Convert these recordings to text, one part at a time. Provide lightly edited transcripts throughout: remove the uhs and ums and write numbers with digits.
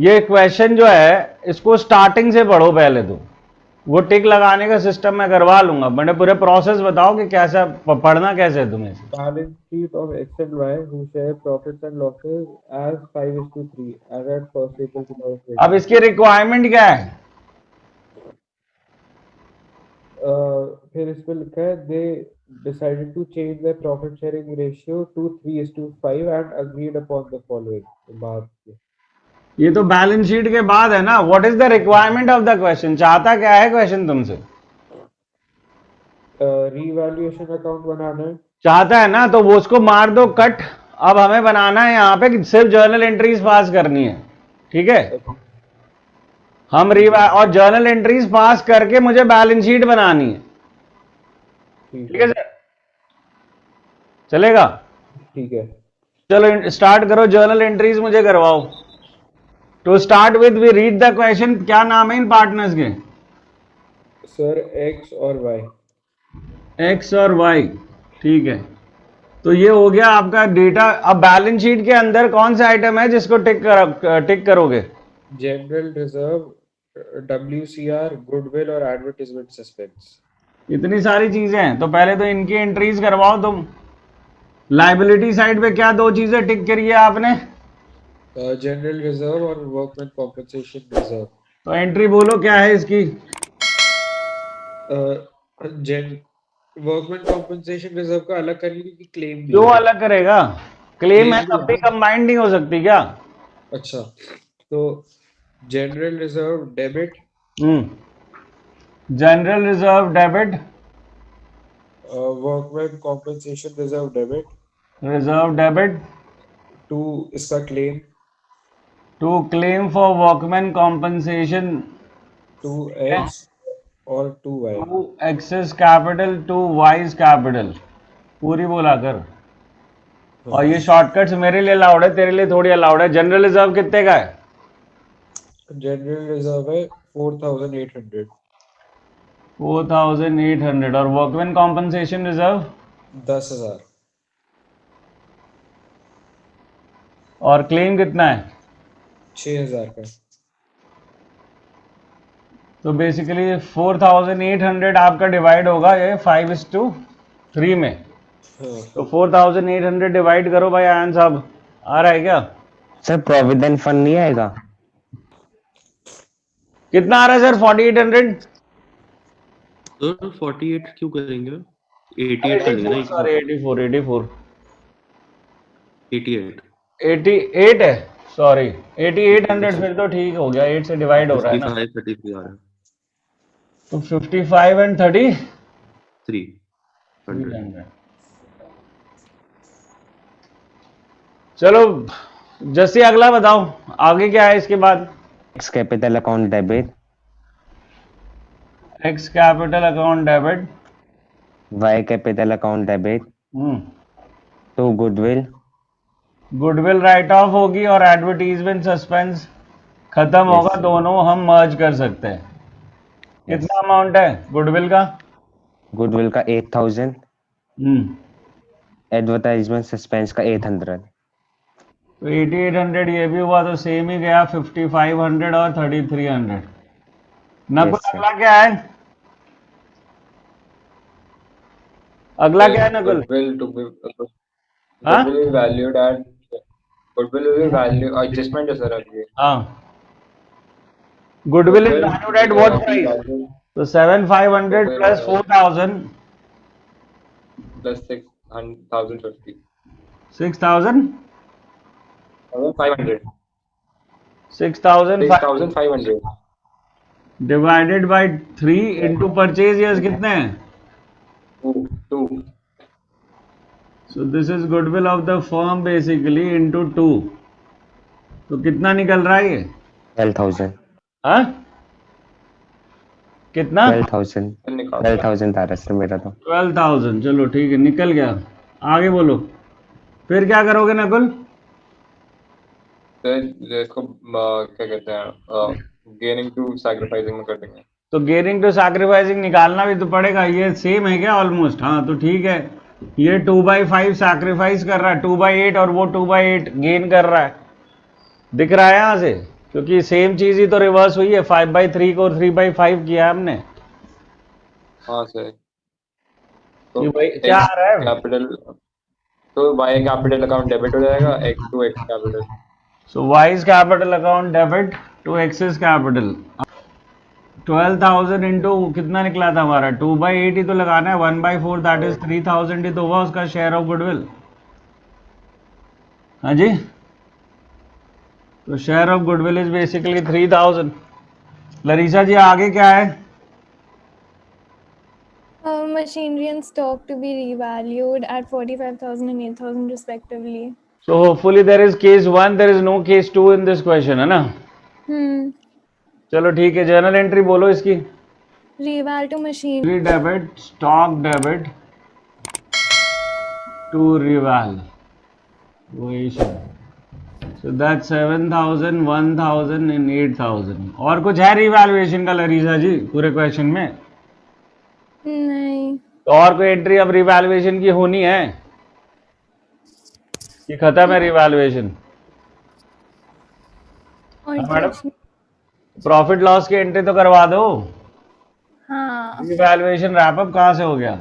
ये क्वेश्चन जो है इसको स्टार्टिंग से पढ़ो पहले तो, वो टिक लगाने का सिस्टम मैं करवा लूंगा, मैंने पूरे प्रोसेस बताओ कि कैसा पढ़ना कैसे है तुम्हें। Balance sheet of X and Y who share profits and losses as 5:3 as at 1st April अब 2020. इसकी रिक्वायरमेंट क्या है? फिर इस पे लिखा है they decided to change their profit sharing ratio to 3:5 and agreed upon the following. बात ये तो बैलेंस शीट के बाद है ना। What is the requirement of the question, चाहता क्या है क्वेश्चन तुमसे? रीवैल्यूएशन अकाउंट बनाना है। चाहता है ना, तो वो उसको मार दो कट। अब हमें बनाना है यहाँ पे कि सिर्फ जर्नल एंट्रीज पास करनी है, ठीक है। हम और जर्नल एंट्रीज पास करके मुझे बैलेंस शीट बनानी है, ठीक है सर, चलेगा? ठीक है, चलो स्टार्ट करो, जर्नल एंट्रीज मुझे करवाओ। To start with we read the question. क्या नाम है इन पार्टनर्स के? सर एक्स और वाई। एक्स और वाई, ठीक है। तो ये हो गया आपका डेटा। अब बैलेंस शीट के अंदर कौन सा आइटम है जिसको टिक करोगे? जनरल रिजर्व, WCR, गुडविल और एडवर्टाइजमेंट सस्पेंस। इतनी सारी चीजें हैं, तो पहले तो इनकी एंट्रीज करवाओ तुम। लाइबिलिटी साइड पे क्या दो चीजें टिक करी है आपने? जनरल रिजर्व और वर्कमैन कॉम्पनसेशन रिजर्व। तो एंट्री बोलो क्या है इसकी? वर्कमैन कॉम्पनसेशन रिजर्व का अलग करेंगे कि क्लेम भी जो है? अलग करेगा, क्लेम है Claim भी तब भी है। कंबाइंड नहीं हो सकती क्या? अच्छा, तो general reserve debit, general reserve debit, workman compensation reserve debit reserve debit to इसका claim to claim for workman compensation 2x और 2y। To access capital to wise capital, पूरी बोला कर। और ये शॉर्टकट्स मेरे लिए अलाउड है, तेरे लिए थोड़ी अलाउड है। जनरल रिजर्व कितने का है? जनरल रिजर्व है 4800। 4800। और वर्कमैन कॉम्पनसेशन रिजर्व 10,000। और क्लेम कितना है? 6,000 का। तो बेसिकली 4800 आपका डिवाइड होगा ये 5:3 में। तो 4800 डिवाइड करो भाई आयन साहब, आ रहा है क्या? सर प्रोविडेंट फंड नहीं आएगा? कितना आ रहा है सर 4800? सर 48 क्यों करेंगे? 88 करेंगे ना। सॉरी 84 88 88 है, सॉरी 8800। फिर तो ठीक हो गया, 8 से डिवाइड हो रहा है ना। 55 33 आ रहा है। तो 55 एंड 33 300। चलो जैसे अगला बताओ, आगे क्या है इसके बाद? X capital account debit, X capital account debit, Y capital account debit to goodwill. Goodwill write off होगी और एडवर्टीजमेंट सस्पेंस खत्म होगा, दोनों हम मर्ज कर सकते हैं। कितना अमाउंट है गुडविल का? गुडविल का 8,000, एडवर्टाइजमेंट सस्पेंस का 800। तो 8800 ये भी हुआ, तो सेम ही गया 5500 और 3300। नकुल अगला क्या है? अगला क्या है Nakul? Goodwill to be goodwill is valued at goodwill will be value adjustment है सर अभी। हाँ, goodwill is valued at what price? तो 7500 plus 4000 plus 6,050 6000 500 6500 6,500 divided by 3 into purchase years कितने हैं? 2 so this is goodwill of the firm basically into 2। तो कितना निकल रहा है ये? 12,000। हाँ कितना? 12,000 आ रहा सर मेरा तो। 12,000, चलो ठीक है निकल गया। आगे बोलो, फिर क्या करोगे नकुल? तो इसको क्या कहते हैं गेनिंग टू सैक्रिफाइसिंग में कर देंगे। तो गेनिंग टू सैक्रिफाइसिंग निकालना भी तो पड़ेगा, ये सेम है क्या ऑलमोस्ट? हाँ तो ठीक है, ये 2/5 सैक्रिफाइस कर रहा है 2/8 और वो 2/8 गेन कर रहा है, दिख रहा है यहां से। क्योंकि सेम चीज ही तो रिवर्स हुई है, 5/3 को 3/5 किया है हमने। हाँ सर। कि भाई क्या आ रहा है? कैपिटल, तो वाई कैपिटल अकाउंट डेबिट हो जाएगा X to X capital. So Y's capital account debit to access capital. 12,000 into कितना निकला था हमारा? 2/8 ही तो लगाना है। 1/4 दैट इज 3,000 ही तो हुआ उसका शेयर ऑफ गुडविल। हाँ जी, तो share of goodwill is basically 3,000। लरीसा जी आगे क्या है? Machinery and stock to be revalued at 45,000 and 8,000 respectively. So hopefully there is case 1, there is no case 2 in this question, है ना? चलो ठीक है, जर्नल एंट्री बोलो इसकी। Reval to machinery. Debit, stock debit to reval, वही so that 7,000, 1,000 and 8,000। और कुछ है रिवैल्यूएशन का लरीसा जी पूरे क्वेश्चन में? नहीं। तो और कोई एंट्री अब रिवैल्यूएशन की होनी है कि खत्म है रिवैल्यूएशन? और मैडम कुछ नहीं। प्रॉफिट लॉस की एंट्री तो करवा दो। हाँ। रिवैल्यूएशन रैप अप कहाँ से हो गया?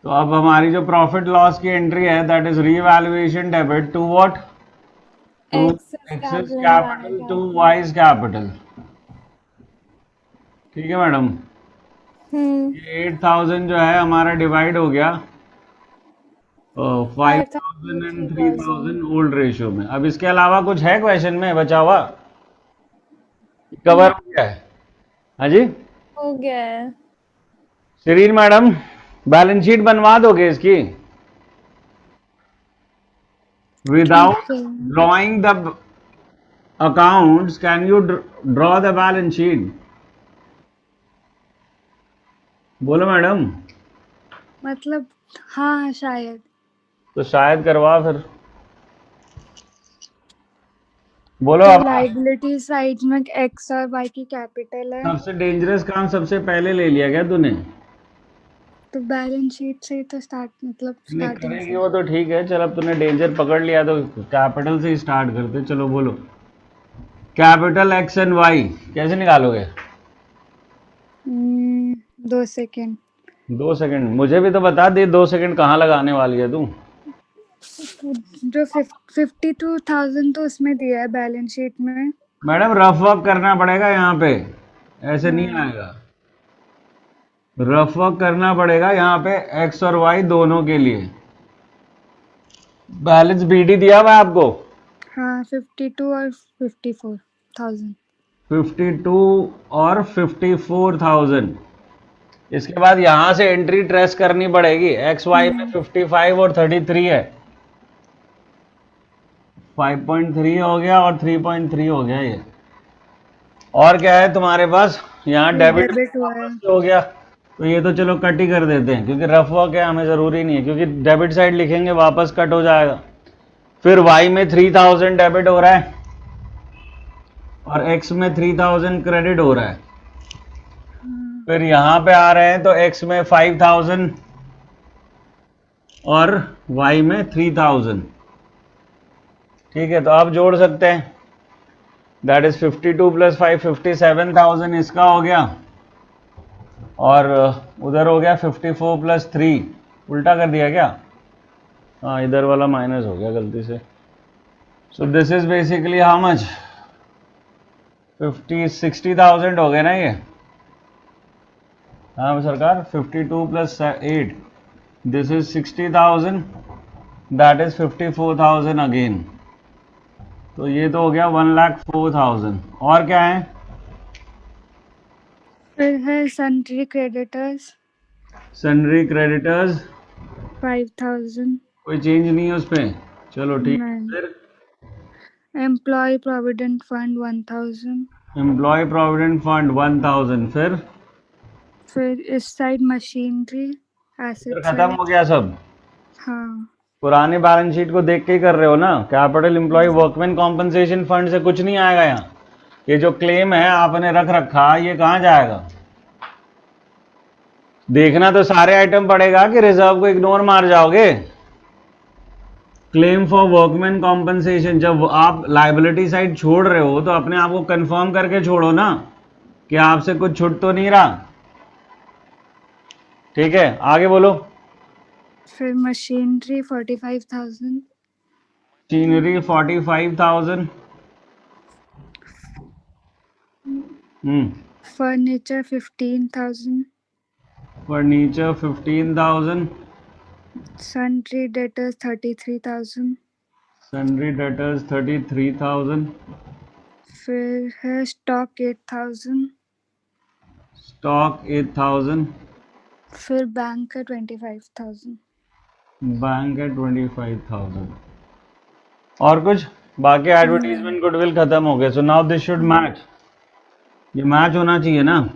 तो अब हमारी जो प्रॉफिट लॉस की एंट्री है that is revaluation debit to what? To access capital to wise capital. ठीक है मैडम, ये 8,000 जो है हमारा डिवाइड हो गया 5,000 एंड 3,000 ओल्ड रेशियो में। अब इसके अलावा कुछ है क्वेश्चन में बचा हुआ? कवर हो गया है? हाँ जी, हो गया है। शरीर मैडम बैलेंस शीट बनवा दोगे इसकी without drawing the accounts? Can you draw the balance sheet? बोलो मैडम। मतलब हाँ शायद। तो शायद करवा फिर, बोलो अब। लाइबिलिटी साइड में एक्स और वाई की कैपिटल है, सबसे डेंजरस काम सबसे पहले ले लिया क्या तूने? तो बैलेंस शीट से ही तो स्टार्ट, मतलब नहीं स्टार्टिंग करेगी से। वो तो ठीक है, चल अब तूने डेंजर पकड़ लिया तो कैपिटल से ही स्टार्ट करते। चलो बोलो, कैपिटल एक्स एंड वाई कैसे निकालोगे? 2 सेकेंड। 2 सेकंड? मुझे भी तो बता दे 2 सेकंड कहाँ लगाने वाली है तू? जो 52,000 तो उसमें दिया है बैलेंस शीट में। मैडम रफ वर्क करना पड़ेगा यहाँ पे, ऐसे नहीं आएगा। रफ वर्क करना पड़ेगा यहाँ पे एक्स और वाई दोनों के लिए। बैलेंस बीडी दिया हुआ है आपको? हाँ 52 और 54,000। 52 और 54,000। इसके बाद यहां से एंट्री ट्रेस करनी पड़ेगी। एक्स वाई में 55 और 33 है, 5.3 हो गया और 3.3 हो गया ये। और क्या है तुम्हारे पास? यहाँ डेबिट हुआ है। हो गया, तो ये तो चलो कट ही कर देते हैं क्योंकि रफ वर्क है, हमें जरूरी नहीं है, क्योंकि डेबिट साइड लिखेंगे वापस कट हो जाएगा। फिर वाई में 3,000 डेबिट हो रहा है और एक्स में 3,000 क्रेडिट हो रहा है। फिर यहां पे आ रहे हैं तो x में 5,000 और y में 3,000। ठीक है, तो आप जोड़ सकते हैं, दैट इज 52 प्लस 5 57,000 इसका हो गया, और उधर हो गया 54 प्लस 3। उल्टा कर दिया क्या? हाँ, इधर वाला माइनस हो गया गलती से। So this is basically how much? 60,000 हो गए ना ये? हाँ सरकार, 52 plus 8 this is 60,000, that is 54,000 again. तो ये तो हो गया 1,04,000। और क्या है? फिर है सन्ड्री क्रेडिटर्स। Sundry creditors 5,000। कोई चेंज नहीं है उस पर, चलो ठीक है। नहीं। फिर employee provident fund 1,000। Employee provident fund 1,000। फिर इस साइड मशीनरी एसेट खत्म हो गया सब। हाँ। पुराने बैलेंस शीट को देख के ही कर रहे हो ना? Capital employee workman compensation fund से कुछ नहीं आएगा यहाँ। ये जो क्लेम है आपने रख रखा, ये कहाँ जाएगा? देखना तो सारे आइटम पड़ेगा कि रिजर्व को इग्नोर मार जाओगे। क्लेम फॉर वर्कमैन कॉम्पनसेशन, जब आप लाइबिलिटी साइड छोड़ रहे हो तो अपने आप को कंफर्म करके छोड़ो ना कि आपसे कुछ छूट तो नहीं रहा। ठीक है, आगे बोलो। फिर machinery 45,000, machinery 45,000। Furniture 15,000, furniture 15,000। sundry debtors 33,000, sundry debtors 33,000। फिर है स्टॉक 8,000, स्टॉक 8,000। फिर बैंक का 25,000। बैंक है 25,000। और कुछ बाकी एडवर्टीजमेंट गुडविल खत्म हो गए। So now this should match, ये मैच होना चाहिए ना।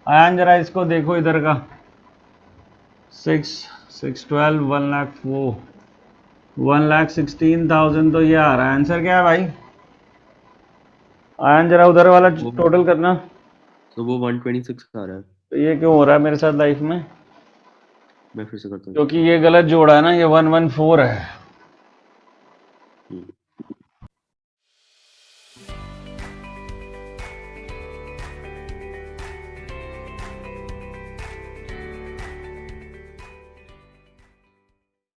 आयान जरा इसको देखो इधर का, 6,612 1,16,000 तो ये आ रहा है। आंसर क्या है भाई? आयान जरा उधर वाला टोटल करना। तो वो 126 आ रहा है। तो ये क्यों हो रहा है मेरे साथ लाइफ में? मैं फिर से करता हूँ। क्योंकि ये गलत जोड़ा है ना, ये 114 है।